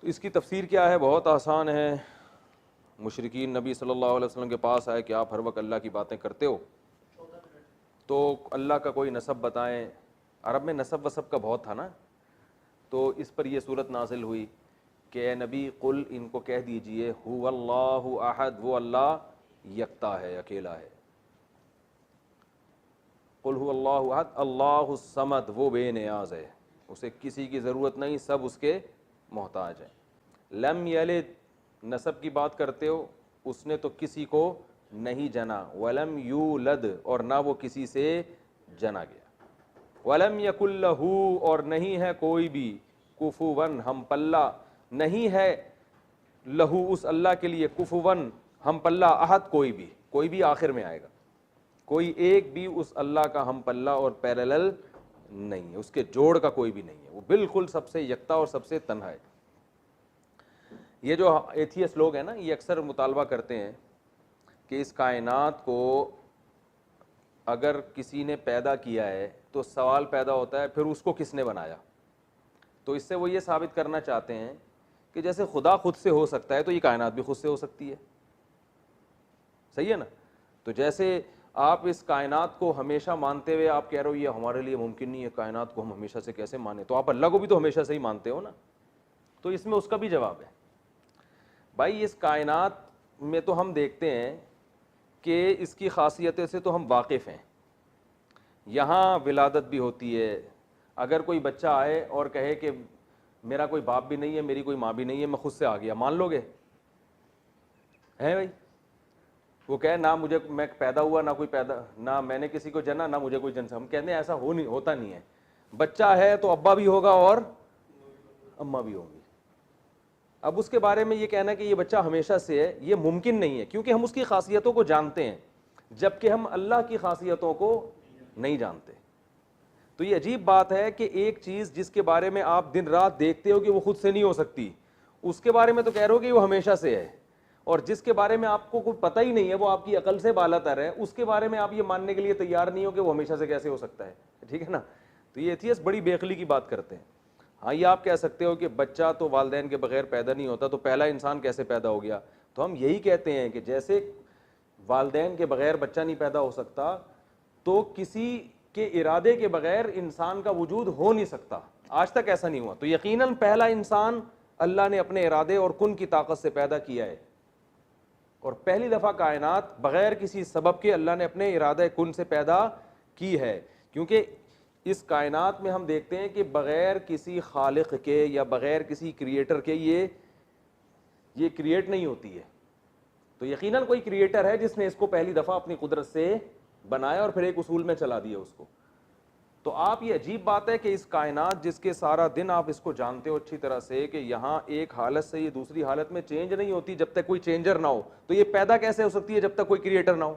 تو اس کی تفسیر کیا ہے؟ بہت آسان ہے. مشرکین نبی صلی اللہ علیہ وسلم کے پاس آئے کہ آپ ہر وقت اللہ کی باتیں کرتے ہو، تو اللہ کا کوئی نسب بتائیں. عرب میں نسب وسب کا بہت تھا نا، تو اس پر یہ صورت نازل ہوئی کہ اے نبی قل، ان کو کہہ دیجئے، هو اللہ احد، وہ اللہ یکتا ہے، اکیلا ہے. قل هو اللہ احد اللہ الصمد، وہ بے نیاز ہے، اسے کسی کی ضرورت نہیں، سب اس کے محتاج ہیں. لم یلد، نسب کی بات کرتے ہو، اس نے تو کسی کو نہیں جنا. ولم یولد، اور نہ وہ کسی سے جنا گیا. ولم یکن لہ، اور نہیں ہے کوئی بھی، کفواً ہم پلہ، نہیں ہے لہو اس اللہ کے لیے، کفواً ہم پلہ، احد کوئی بھی آخر میں آئے گا، کوئی ایک بھی اس اللہ کا ہم پلہ اور پیرالل نہیں ہے، اس کے جوڑ کا کوئی بھی نہیں ہے، وہ بالکل سب سے یکتا اور سب سے تنہا ہے. یہ جو ایتھیس لوگ ہیں نا، یہ اکثر مطالبہ کرتے ہیں کہ اس کائنات کو اگر کسی نے پیدا کیا ہے تو سوال پیدا ہوتا ہے پھر اس کو کس نے بنایا. تو اس سے وہ یہ ثابت کرنا چاہتے ہیں کہ جیسے خدا خود سے ہو سکتا ہے تو یہ کائنات بھی خود سے ہو سکتی ہے. صحیح ہے نا؟ تو جیسے آپ اس کائنات کو ہمیشہ مانتے ہوئے آپ کہہ رہے ہو یہ ہمارے لیے ممکن نہیں ہے، کائنات کو ہم ہمیشہ سے کیسے مانیں، تو آپ اللہ کو بھی تو ہمیشہ سے ہی مانتے ہو نا. تو اس میں اس کا بھی جواب ہے. بھائی اس کائنات میں تو ہم دیکھتے ہیں کہ اس کی خاصیتیں سے تو ہم واقف ہیں. یہاں ولادت بھی ہوتی ہے. اگر کوئی بچہ آئے اور کہے کہ میرا کوئی باپ بھی نہیں ہے، میری کوئی ماں بھی نہیں ہے، میں خود سے آ گیا، مان لو گے؟ ہے بھائی؟ وہ کہے نہ مجھے، میں پیدا ہوا نہ کوئی پیدا، نہ میں نے کسی کو جنا نہ مجھے کوئی جن. ہم کہتے ہیں ایسا ہوتا نہیں ہے. بچہ ہے تو ابا بھی ہوگا اور اماں بھی ہوں گی. اب اس کے بارے میں یہ کہنا کہ یہ بچہ ہمیشہ سے ہے، یہ ممکن نہیں ہے، کیونکہ ہم اس کی خاصیتوں کو جانتے ہیں، جبکہ ہم اللہ کی خاصیتوں کو نہیں جانتے. تو یہ عجیب بات ہے کہ ایک چیز جس کے بارے میں آپ دن رات دیکھتے ہو کہ وہ خود سے نہیں ہو سکتی، اس کے بارے میں تو کہہ رہے ہو کہ وہ ہمیشہ سے ہے، اور جس کے بارے میں آپ کو کوئی پتہ ہی نہیں ہے، وہ آپ کی عقل سے بالا تر ہے، اس کے بارے میں آپ یہ ماننے کے لیے تیار نہیں ہو کہ وہ ہمیشہ سے کیسے ہو سکتا ہے. ٹھیک ہے نا؟ تو یہ ایتھیسٹ بڑی بے عقلی کی بات کرتے ہیں. ہاں یہ آپ کہہ سکتے ہو کہ بچہ تو والدین کے بغیر پیدا نہیں ہوتا، تو پہلا انسان کیسے پیدا ہو گیا؟ تو ہم یہی کہتے ہیں کہ جیسے والدین کے بغیر بچہ نہیں پیدا ہو سکتا، تو کسی کے ارادے کے بغیر انسان کا وجود ہو نہیں سکتا. آج تک ایسا نہیں ہوا. تو یقیناً پہلا انسان اللہ نے اپنے ارادے اور کن کی طاقت سے پیدا کیا ہے، اور پہلی دفعہ کائنات بغیر کسی سبب کے اللہ نے اپنے ارادہ کن سے پیدا کی ہے. کیونکہ اس کائنات میں ہم دیکھتے ہیں کہ بغیر کسی خالق کے یا بغیر کسی کریٹر کے یہ کریٹ نہیں ہوتی ہے. تو یقیناً کوئی کریٹر ہے جس نے اس کو پہلی دفعہ اپنی قدرت سے بنایا اور پھر ایک اصول میں چلا دیا اس کو. تو آپ یہ عجیب بات ہے کہ اس کائنات جس کے سارا دن آپ اس کو جانتے ہو اچھی طرح سے کہ یہاں ایک حالت سے یہ دوسری حالت میں چینج نہیں ہوتی جب تک کوئی چینجر نہ ہو، تو یہ پیدا کیسے ہو سکتی ہے جب تک کوئی کریٹر نہ ہو؟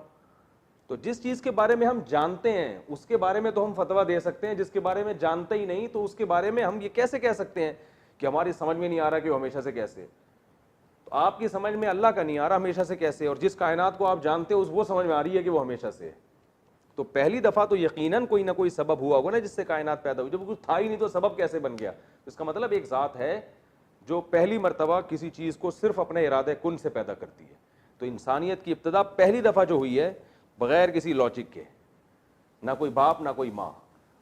تو جس چیز کے بارے میں ہم جانتے ہیں اس کے بارے میں تو ہم فتویٰ دے سکتے ہیں، جس کے بارے میں جانتے ہی نہیں تو اس کے بارے میں ہم یہ کیسے کہہ سکتے ہیں کہ ہماری سمجھ میں نہیں آ رہا کہ وہ ہمیشہ سے کیسے؟ تو آپ کی سمجھ میں اللہ کا نہیں آ رہا ہمیشہ سے کیسے، اور جس کائنات کو آپ جانتے ہو وہ سمجھ میں آ رہی ہے کہ وہ ہمیشہ سے ہے. تو پہلی دفعہ تو یقیناً کوئی نہ کوئی سبب ہوا ہوگا نا جس سے کائنات پیدا ہوئی. جب کچھ تھا ہی نہیں تو سبب کیسے بن گیا؟ اس کا مطلب ایک ذات ہے جو پہلی مرتبہ کسی چیز کو صرف اپنے ارادے کن سے پیدا کرتی ہے. تو انسانیت کی ابتدا پہلی دفعہ جو ہوئی ہے بغیر کسی لاجک کے، نہ کوئی باپ نہ کوئی ماں.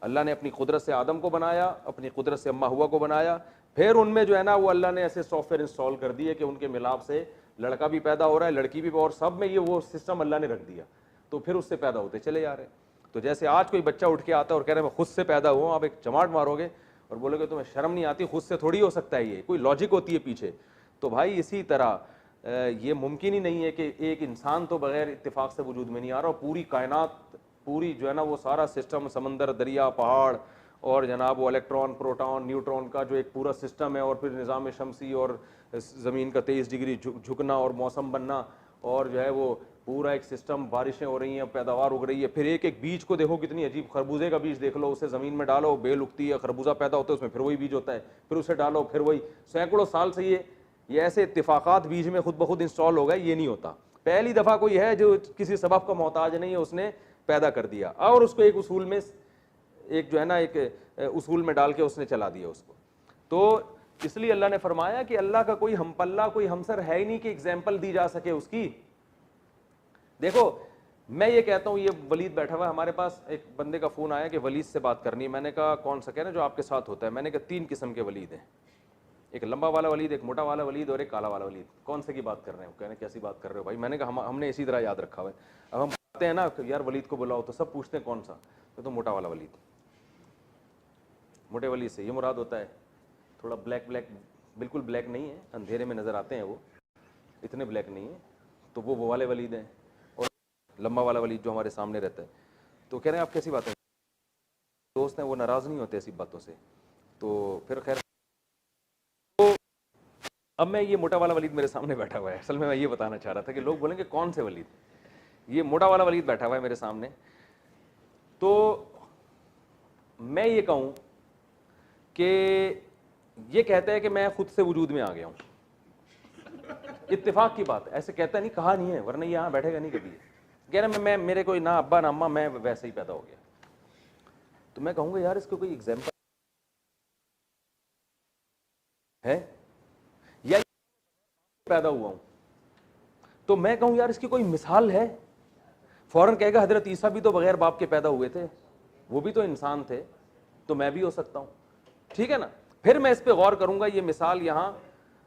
اللہ نے اپنی قدرت سے آدم کو بنایا، اپنی قدرت سے اماں ہوا کو بنایا، پھر ان میں جو ہے نا وہ اللہ نے ایسے سافٹ ویئر انسٹال کر دیے کہ ان کے ملاپ سے لڑکا بھی پیدا ہو رہا ہے لڑکی بھی، اور سب میں یہ وہ سسٹم اللہ نے رکھ دیا. تو پھر اس سے پیدا ہوتے چلے جا رہے ہیں. تو جیسے آج کوئی بچہ اٹھ کے آتا ہے اور کہہ رہے ہیں میں خود سے پیدا ہوا ہوں، آپ ایک چماٹ مارو گے اور بولو گے تمہیں شرم نہیں آتی؟ خود سے تھوڑی ہو سکتا ہے، یہ کوئی لاجک ہوتی ہے پیچھے. تو بھائی اسی طرح یہ ممکن ہی نہیں ہے کہ ایک انسان تو بغیر اتفاق سے وجود میں نہیں آ رہا، اور پوری کائنات پوری جو ہے نا وہ سارا سسٹم، سمندر، دریا، پہاڑ، اور جناب وہ الیکٹران، پروٹون، نیوٹرون کا جو ایک پورا سسٹم ہے، اور پھر نظام شمسی اور زمین کا 23 ڈگری جھکنا اور موسم بننا، اور جو ہے وہ پورا ایک سسٹم، بارشیں ہو رہی ہیں، پیداوار اگ رہی ہے. پھر ایک ایک بیج کو دیکھو کتنی عجیب، خربوزے کا بیج دیکھ لو، اسے زمین میں ڈالو، بیل اگتی ہے، خربوزہ پیدا ہوتا ہے اس میں، پھر وہی بیج ہوتا ہے، پھر اسے ڈالو، پھر وہی. سینکڑوں سال سے یہ ایسے اتفاقات بیج میں خود بخود انسٹال ہو گئے. یہ نہیں ہوتا. پہلی دفعہ کوئی ہے جو کسی سبب کا محتاج نہیں ہے، اس نے پیدا کر دیا اور اس کو ایک اصول میں، ایک جو ہے نا ایک اصول میں ڈال کے اس نے چلا دیا اس کو. تو اس لیے اللہ نے فرمایا کہ اللہ کا کوئی ہم پلہ کوئی ہمسر ہے ہی نہیں کہ ایگزامپل دی جا سکے اس کی. دیکھو میں یہ کہتا ہوں, یہ ولید بیٹھا ہوا ہے ہمارے پاس, ایک بندے کا فون آیا کہ ولید سے بات کرنی ہے. میں نے کہا کون سا, کہہ رہے جو آپ کے ساتھ ہوتا ہے. میں نے کہا 3 قسم کے ولید ہیں, ایک لمبا والا ولید, ایک موٹا والا ولید اور ایک کالا والا ولید. کون سے کی بات کر رہے ہیں؟ کہنے کیسی بات کر رہے ہو بھائی. میں نے کہا ہم نے اسی طرح یاد رکھا ہوا ہے. اب ہم بتاتے ہیں نا یار ولید کو بلاؤ تو سب پوچھتے ہیں کون سا, تو موٹا والا ولید. موٹے ولید سے یہ مراد ہوتا ہے تھوڑا بلیک بلیک, بالکل بلیک نہیں ہے, اندھیرے میں نظر آتے ہیں, وہ اتنے بلیک نہیں ہیں, تو وہ والے ولید ہیں. اور لمبا والا ولید جو ہمارے سامنے رہتا ہے. تو کہہ رہے ہیں آپ کیسی باتیں, دوست ہیں وہ ناراض نہیں ہوتے ایسی باتوں سے. تو پھر خیر, تو اب میں یہ موٹا والا ولید میرے سامنے بیٹھا ہوا ہے. اصل میں یہ بتانا چاہ رہا تھا کہ لوگ بولیں گے کون سے ولید. یہ موٹا والا ولید بیٹھا ہوا ہے میرے سامنے. تو میں یہ کہوں کہ یہ کہتا ہے کہ میں خود سے وجود میں آ گیا ہوں. اتفاق کی بات, ایسے کہتا نہیں, کہا نہیں ہے, ورنہ یہاں بیٹھے گا نہیں کبھی. کہہ رہا میں میرے کوئی نہ ابا نہ اماں, میں ویسے ہی پیدا ہو گیا. تو میں کہوں گا یار اس کو کوئی ایگزامپل ہے, یا پیدا ہوا ہوں تو میں کہوں یار اس کی کوئی مثال ہے. فوراً کہے گا حضرت عیسیٰ بھی تو بغیر باپ کے پیدا ہوئے تھے, وہ بھی تو انسان تھے, تو میں بھی ہو سکتا ہوں. ٹھیک ہے نا. پھر میں اس پہ غور کروں گا یہ مثال یہاں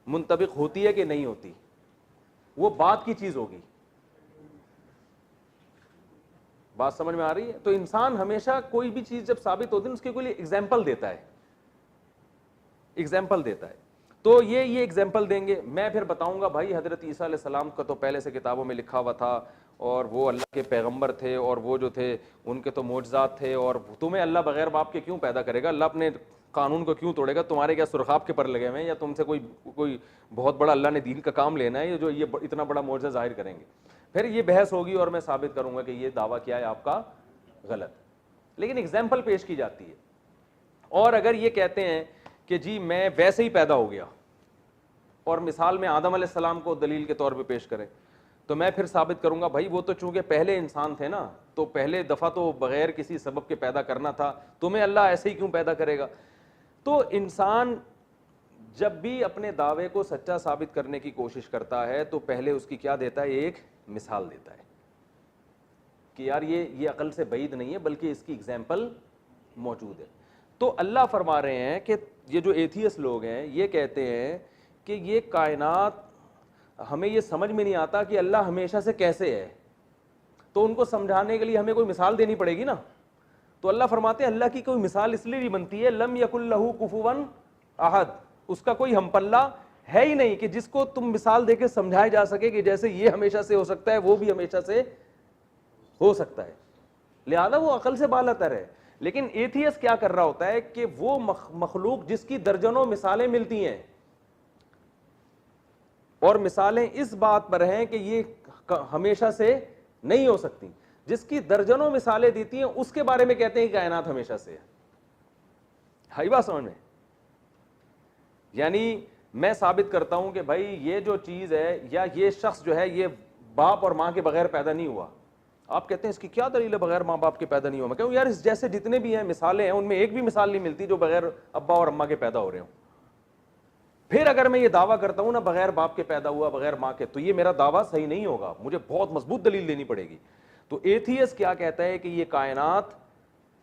منطبق ہوتی ہے کہ نہیں ہوتی, وہ بات کی چیز ہوگی. بات سمجھ میں آ رہی ہے؟ تو انسان ہمیشہ کوئی بھی چیز جب ثابت ہوتی ہے اس کے کوئی ایگزامپل دیتا ہے, ایگزامپل دیتا ہے. تو یہ ایگزامپل دیں گے. میں پھر بتاؤں گا بھائی حضرت عیسیٰ علیہ السلام کا تو پہلے سے کتابوں میں لکھا ہوا تھا, اور وہ اللہ کے پیغمبر تھے, اور وہ جو تھے ان کے تو معجزات تھے, اور تمہیں اللہ بغیر باپ کے کیوں پیدا کرے گا, اللہ اپنے قانون کو کیوں توڑے گا, تمہارے کیا سرخاب کے پر لگے ہوئے ہیں, یا تم سے کوئی بہت بڑا اللہ نے دین کا کام لینا ہے جو یہ اتنا بڑا معجزہ ظاہر کریں گے. پھر یہ بحث ہوگی اور میں ثابت کروں گا کہ یہ دعویٰ کیا ہے آپ کا غلط, لیکن ایگزامپل پیش کی جاتی ہے. اور اگر یہ کہتے ہیں کہ جی میں ویسے ہی پیدا ہو گیا, اور مثال میں آدم علیہ السلام کو دلیل کے طور پہ پیش کریں, تو میں پھر ثابت کروں گا بھائی وہ تو چونکہ پہلے انسان تھے نا, تو پہلے دفعہ تو بغیر کسی سبب کے پیدا کرنا تھا, تمہیں اللہ ایسے ہی کیوں پیدا کرے گا. تو انسان جب بھی اپنے دعوے کو سچا ثابت کرنے کی کوشش کرتا ہے تو پہلے اس کی کیا دیتا ہے, ایک مثال دیتا ہے کہ یار یہ عقل سے بعید نہیں ہے بلکہ اس کی ایگزامپل موجود ہے. تو اللہ فرما رہے ہیں کہ یہ جو ایتھیسٹ لوگ ہیں یہ کہتے ہیں کہ یہ کائنات ہمیں یہ سمجھ میں نہیں آتا کہ اللہ ہمیشہ سے کیسے ہے, تو ان کو سمجھانے کے لیے ہمیں کوئی مثال دینی پڑے گی نا. تو اللہ فرماتے ہیں اللہ کی کوئی مثال اس لیے نہیں بنتی ہے, لم یکن لہ کفوا احد, اس کا کوئی ہم پلہ ہے ہی نہیں کہ جس کو تم مثال دے کے سمجھایا جا سکے کہ جیسے یہ ہمیشہ سے ہو سکتا ہے وہ بھی ہمیشہ سے ہو سکتا ہے. لہذا وہ عقل سے بالاتر ہے. لیکن ایتھیسٹ کیا کر رہا ہوتا ہے کہ وہ مخلوق جس کی درجنوں مثالیں ملتی ہیں, اور مثالیں اس بات پر ہیں کہ یہ ہمیشہ سے نہیں ہو سکتی, جس کی درجنوں مثالیں دیتی ہیں اس کے بارے میں کہتے ہیں کہ کائنات ہمیشہ سے ہے. ہائی بات سمجھ میں؟ یعنی میں ثابت کرتا ہوں کہ بھائی یہ جو چیز ہے یا یہ شخص جو ہے یہ باپ اور ماں کے بغیر پیدا نہیں ہوا. آپ کہتے ہیں اس کی کیا دلیل ہے بغیر ماں باپ کے پیدا نہیں ہوا؟ میں کہوں یار اس جیسے جتنے بھی ہیں مثالیں ہیں ان میں ایک بھی مثال نہیں ملتی جو بغیر ابا اور اماں کے پیدا ہو رہے ہوں. پھر اگر میں یہ دعویٰ کرتا ہوں نا بغیر باپ کے پیدا ہوا بغیر ماں کے, تو یہ میرا دعویٰ صحیح نہیں ہوگا, مجھے بہت مضبوط دلیل دینی پڑے گی. تو ایتھیسٹ کیا کہتا ہے کہ یہ کائنات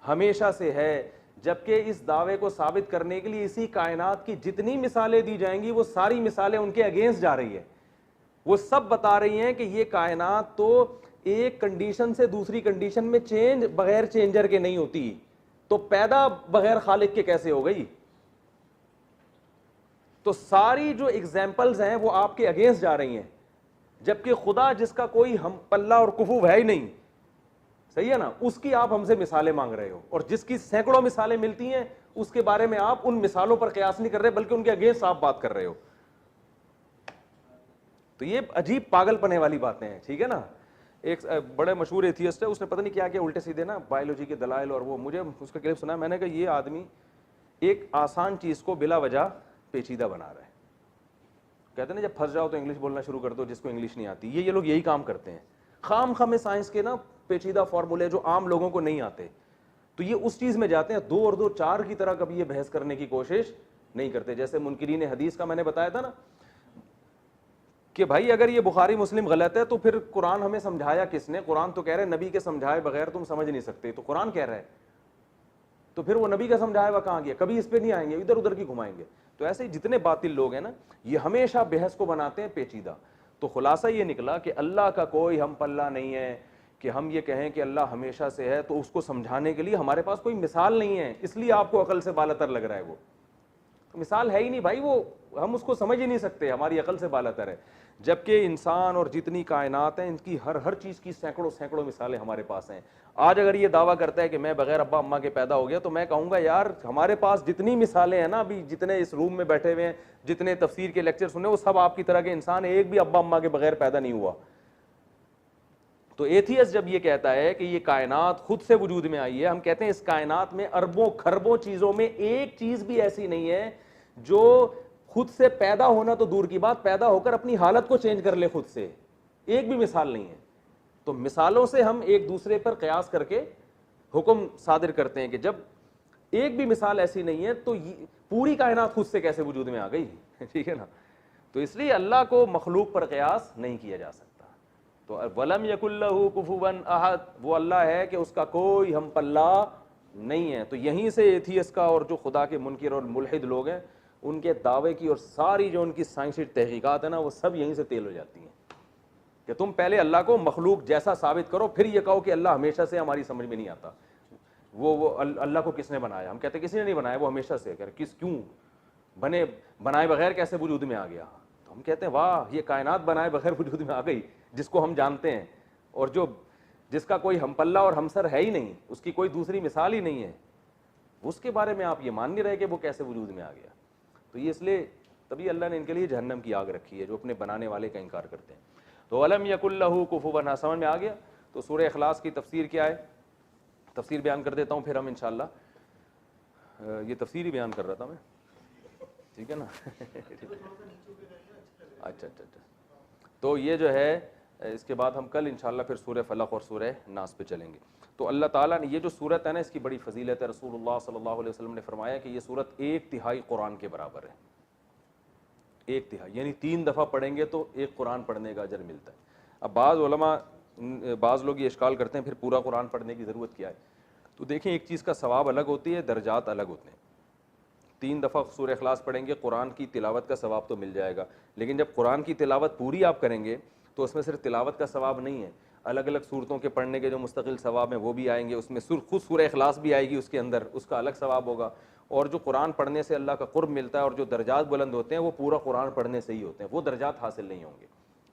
ہمیشہ سے ہے, جبکہ اس دعوے کو ثابت کرنے کے لیے اسی کائنات کی جتنی مثالیں دی جائیں گی وہ ساری مثالیں ان کے اگینسٹ جا رہی ہے. وہ سب بتا رہی ہیں کہ یہ کائنات تو ایک کنڈیشن سے دوسری کنڈیشن میں چینج بغیر چینجر کے نہیں ہوتی, تو پیدا بغیر خالق کے کیسے ہو گئی. تو ساری جو ایگزامپلز ہیں وہ آپ کے اگینسٹ جا رہی ہیں, جبکہ خدا جس کا کوئی ہم پلہ اور کفو ہے ہی نہیں, صحیح ہے نا, اس کی آپ ہم سے مثالیں مانگ رہے ہو, اور جس کی سینکڑوں مثالیں ملتی ہیں اس کے بارے میں آپ ان مثالوں پر قیاس نہیں کر رہے بلکہ ان کے اگینسٹ آپ بات کر رہے ہو. تو یہ عجیب پاگل پنے والی باتیں ہیں, ٹھیک ہے نا. ایک بڑے مشہور ایتھیسٹ ہے, اس نے پتہ نہیں کیا کیا الٹے سیدھے نا بایولوجی کے دلائل, اور وہ مجھے اس کا کلپ سنا, میں نے کہا یہ آدمی ایک آسان چیز کو بلا وجہ پیچیدہ بنا رہا ہے. کہتے ہیں نا جب پھنس جاؤ تو انگلش بولنا شروع کر دو جس کو انگلش نہیں آتی, یہ لوگ یہی کام کرتے ہیں. خام خام سائنس کے نا پیچیدہ فارمولے جو عام لوگوں کو نہیں آتے, تو یہ اس چیز میں جاتے ہیں 2 اور 2 4 کی طرح کبھی یہ بحث کرنے کی کوشش نہیں کرتے. جیسے منکرین حدیث کا میں نے بتایا تھا نا کہ بھائی اگر یہ بخاری مسلم غلط ہے تو پھر قرآن ہمیں سمجھایا کس نے؟ قرآن تو کہہ رہے نبی کے سمجھائے بغیر تم سمجھ نہیں سکتے, تو قرآن کہہ رہا ہے, تو پھر وہ نبی کا سمجھایا ہوا کہاں گیا؟ کبھی اس پہ نہیں آئیں گے, ادھر ادھر کی گھمائیں گے. تو ایسے جتنے باطل لوگ ہیں نا یہ ہمیشہ بحث کو بناتے ہیں پیچیدہ. تو خلاصہ یہ نکلا کہ اللہ کا کوئی ہم پلہ نہیں ہے کہ ہم یہ کہیں کہ اللہ ہمیشہ سے ہے, تو اس کو سمجھانے کے لیے ہمارے پاس کوئی مثال نہیں ہے, اس لیے آپ کو عقل سے بالاتر لگ رہا ہے. وہ مثال ہے ہی نہیں بھائی, وہ ہم اس کو سمجھ ہی نہیں سکتے, ہماری عقل سے بالاتر ہے. جبکہ انسان اور جتنی کائنات ہیں ان کی ہر چیز کی سینکڑوں مثالیں ہمارے پاس ہیں. آج اگر یہ دعویٰ کرتا ہے کہ میں بغیر ابا اماں کے پیدا ہو گیا, تو میں کہوں گا یار ہمارے پاس جتنی مثالیں ہیں نا, ابھی جتنے اس روم میں بیٹھے ہوئے ہیں, جتنے تفسیر کے لیکچر سنے, وہ سب آپ کی طرح کے انسان, ایک بھی ابا اماں کے بغیر پیدا نہیں ہوا. تو ایتھیس جب یہ کہتا ہے کہ یہ کائنات خود سے وجود میں آئی ہے, ہم کہتے ہیں اس کائنات میں اربوں کھربوں چیزوں میں ایک چیز بھی ایسی نہیں ہے جو خود سے پیدا ہونا تو دور کی بات, پیدا ہو کر اپنی حالت کو چینج کر لے خود سے, ایک بھی مثال نہیں ہے. تو مثالوں سے ہم ایک دوسرے پر قیاس کر کے حکم صادر کرتے ہیں کہ جب ایک بھی مثال ایسی نہیں ہے تو پوری کائنات خود سے کیسے وجود میں آ گئی؟ ٹھیک ہے نا. تو اس لیے اللہ کو مخلوق پر قیاس نہیں کیا جا سکتا. تو وَلَمْ يَكُنْ لَهُ كُفُوًا أَحَدٌ, وہ اللہ ہے کہ اس کا کوئی ہم پلہ نہیں ہے. تو یہیں سے ایتھیس کا اور جو خدا کے منکر اور ملحد لوگ ہیں ان کے دعوے کی اور ساری جو ان کی سائنسی تحقیقات ہیں نا, وہ سب یہیں سے تیل ہو جاتی ہیں کہ تم پہلے اللہ کو مخلوق جیسا ثابت کرو, پھر یہ کہو کہ اللہ ہمیشہ سے, ہماری سمجھ میں نہیں آتا. وہ اللہ کو کس نے بنایا؟ ہم کہتے ہیں کسی نے نہیں بنایا, وہ ہمیشہ سے. کیوں بنائے بغیر کیسے وجود میں آ گیا؟ تو ہم کہتے ہیں واہ, یہ کائنات بنائے بغیر وجود میں آ گئی جس کو ہم جانتے ہیں, اور جس کا کوئی ہم پلہ اور ہمسر ہے ہی نہیں, اس کی کوئی دوسری مثال ہی نہیں ہے, اس کے بارے میں آپ یہ مان نہیں رہے کہ وہ کیسے وجود میں آ گیا. تو یہ اس لیے تبھی اللہ نے ان کے لیے جہنم کی آگ رکھی ہے جو اپنے بنانے والے کا انکار کرتے ہیں. تو وَلَمْ يَكُنْ لَهُ كُفُوًا أَحَدٌ, سمجھ میں آ گیا. تو سورہ اخلاص کی تفسیر کیا ہے, تفسیر بیان کر دیتا ہوں, پھر ہم انشاءاللہ, یہ تفسیر ہی بیان کر رہا تھا میں, ٹھیک ہے نا. اچھا. تو یہ جو ہے اس کے بعد ہم کل انشاءاللہ پھر سورہ فلق اور سورہ ناس پہ چلیں گے. تو اللہ تعالیٰ نے یہ جو سورت ہے نا, اس کی بڑی فضیلت ہے. رسول اللہ صلی اللہ علیہ وسلم نے فرمایا کہ یہ سورت 1/3 قرآن کے برابر ہے. 1/3 یعنی 3 دفعہ پڑھیں گے تو ایک قرآن پڑھنے کا اجر ملتا ہے. اب بعض لوگ یہ اشکال کرتے ہیں پھر پورا قرآن پڑھنے کی ضرورت کیا ہے. تو دیکھیں ایک چیز کا ثواب الگ ہوتی ہے, درجات الگ ہوتے ہیں. 3 دفعہ سورہ اخلاص پڑھیں گے, قرآن کی تلاوت کا ثواب تو مل جائے گا, لیکن جب قرآن کی تلاوت پوری آپ کریں گے تو اس میں صرف تلاوت کا ثواب نہیں ہے, الگ الگ صورتوں کے پڑھنے کے جو مستقل ثواب ہیں وہ بھی آئیں گے. اس میں خود سورہ اخلاص بھی آئے گی, اس کے اندر اس کا الگ ثواب ہوگا. اور جو قرآن پڑھنے سے اللہ کا قرب ملتا ہے اور جو درجات بلند ہوتے ہیں وہ پورا قرآن پڑھنے سے ہی ہوتے ہیں, وہ درجات حاصل نہیں ہوں گے.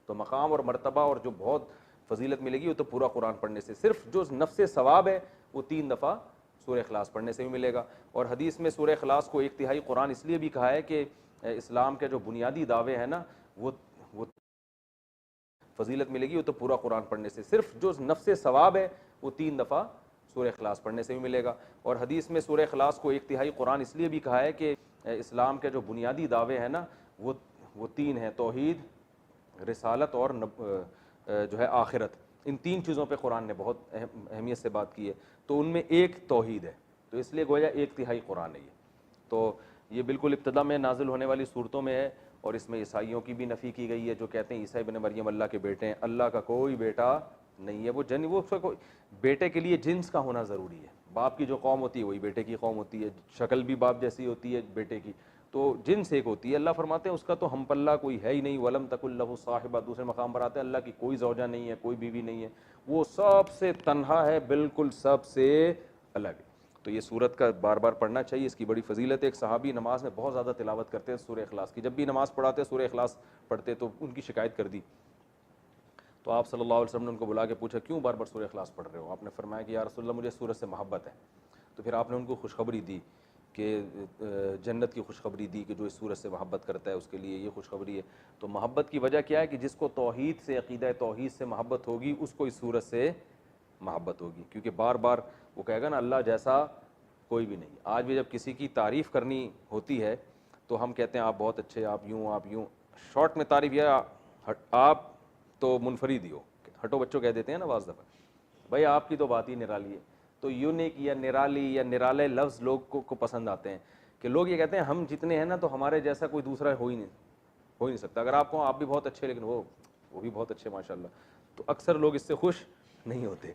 تو مقام اور مرتبہ اور جو بہت فضیلت ملے گی وہ تو پورا قرآن پڑھنے سے, صرف جو نفس ثواب ہے وہ 3 دفعہ سورہ اخلاص پڑھنے سے بھی ملے گا. اور حدیث میں سورہ اخلاص کو 1/3 قرآن اس لیے بھی کہا ہے کہ اسلام کے جو بنیادی دعوے ہیں نا وہ فضیلت ملے گی وہ تو پورا قرآن پڑھنے سے, صرف جو نفس ثواب ہے وہ 3 دفعہ سورہ اخلاص پڑھنے سے بھی ملے گا. اور حدیث میں سورہ اخلاص کو 1/3 قرآن اس لیے بھی کہا ہے کہ اسلام کے جو بنیادی دعوے ہیں نا وہ 3 ہیں, توحید, رسالت اور جو ہے آخرت. ان 3 چیزوں پہ قرآن نے بہت اہمیت سے بات کی ہے. تو ان میں ایک توحید ہے, تو اس لیے گویا 1/3 قرآن ہے یہ. تو یہ بالکل ابتدا میں نازل ہونے والی صورتوں میں ہے, اور اس میں عیسائیوں کی بھی نفی کی گئی ہے جو کہتے ہیں عیسیٰ ابن مریم اللہ کے بیٹے ہیں. اللہ کا کوئی بیٹا نہیں ہے. وہ بیٹے کے لیے جنس کا ہونا ضروری ہے. باپ کی جو قوم ہوتی ہے وہی بیٹے کی قوم ہوتی ہے, شکل بھی باپ جیسی ہوتی ہے بیٹے کی, تو جنس ایک ہوتی ہے. اللہ فرماتے ہیں اس کا تو ہم پلہ کوئی ہے ہی نہیں. ولم تکن لہ صاحبہ, دوسرے مقام پر آتے ہیں اللہ کی کوئی زوجہ نہیں ہے, کوئی بیوی نہیں ہے, وہ سب سے تنہا ہے, بالکل سب سے الگ ہے. تو یہ سورت کا بار بار پڑھنا چاہیے, اس کی بڑی فضیلت ہے. ایک صحابی نماز میں بہت زیادہ تلاوت کرتے ہیں سورہ اخلاص کی, جب بھی نماز پڑھاتے سورہ اخلاص پڑھتے تو ان کی شکایت کر دی. تو آپ صلی اللہ علیہ وسلم نے ان کو بلا کے پوچھا کیوں بار بار سورہ اخلاص پڑھ رہے ہو؟ آپ نے فرمایا کہ یا رسول اللہ مجھے سورت سے محبت ہے. تو پھر آپ نے ان کو خوشخبری دی کہ جنت کی خوشخبری دی کہ جو اس سورت سے محبت کرتا ہے اس کے لیے یہ خوشخبری ہے. تو محبت کی وجہ کیا ہے کہ جس کو توحید سے, عقیدہ توحید سے محبت ہوگی اس کو اس سورت سے محبت ہوگی, کیونکہ بار بار وہ کہے گا نا اللہ جیسا کوئی بھی نہیں. آج بھی جب کسی کی تعریف کرنی ہوتی ہے تو ہم کہتے ہیں آپ بہت اچھے, آپ یوں, شارٹ میں تعریف یہ آپ تو منفرد ہی ہو, ہٹو بچوں کہہ دیتے ہیں نا بعض دفعہ, بھائی آپ کی تو بات ہی نرالی ہے. تو یونیک یا نرالی یا نرالے لفظ لوگ کو پسند آتے ہیں, کہ لوگ یہ کہتے ہیں ہم جتنے ہیں نا تو ہمارے جیسا کوئی دوسرا ہو ہی نہیں سکتا. اگر آپ کو آپ بھی بہت اچھے لیکن وہ بھی بہت اچھے ماشاء اللہ, تو اکثر لوگ اس سے خوش نہیں ہوتے.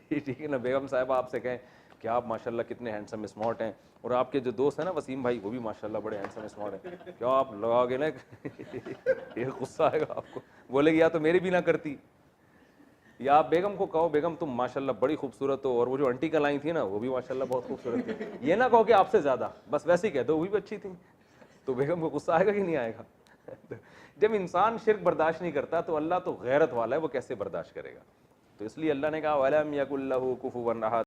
ٹھیک ہے نا. بیگم صاحبہ آپ سے کہیں کہ آپ ماشاء اللہ کتنے ہینڈسم اسمارٹ ہیں, اور آپ کے جو دوست ہیں نا وسیم بھائی وہ بھی ماشاء اللہ بڑے ہینڈسم اسمارٹ ہیں, کیا آپ لگا گے نا یہ غصہ آئے گا آپ کو, بولے گی یا تو میری بھی نہ کرتی, یا آپ بیگم کو کہو بیگم تم ماشاء اللہ بڑی خوبصورت ہو, اور وہ جو آنٹی کل آئی تھی نا وہ بھی ماشاء اللہ بہت خوبصورت تھی, یہ نہ کہو کہ آپ سے زیادہ, بس ویسے ہی کہہ دو وہ بھی اچھی تھی, تو بیگم کو غصہ آئے گا کہ نہیں آئے گا. جب انسان شرک برداشت نہیں کرتا تو اللہ تو غیرت والا ہے, وہ کیسے برداشت کرے گا. تو اس لیے اللہ نے کہا وَلَمْ يَكُن لَّهُ كُفُوًا أَحَدٌ.